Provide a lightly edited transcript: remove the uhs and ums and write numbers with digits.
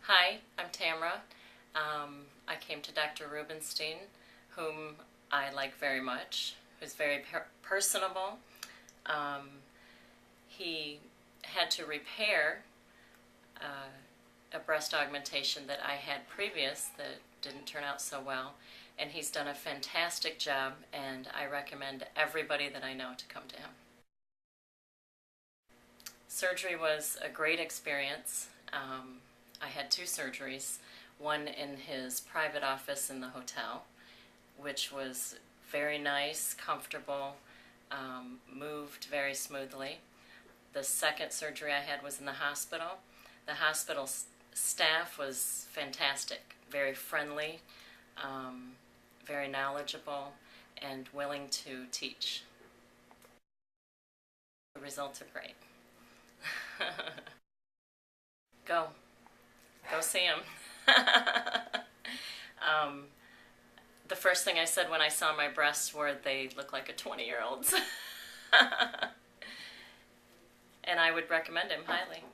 Hi, I'm Tamara. I came to Dr. Rubinstein, whom I like very much, who's very personable. He had to repair a breast augmentation that I had previous that didn't turn out so well, and he's done a fantastic job, and I recommend everybody that I know to come to him. Surgery was a great experience. I had two surgeries, one in his private office in the hotel, which was very nice, comfortable, moved very smoothly. The second surgery I had was in the hospital. The hospital staff was fantastic, very friendly, very knowledgeable, and willing to teach. The results are great. Go see him. The first thing I said when I saw my breasts were they look like a 20-year-old's. And I would recommend him highly.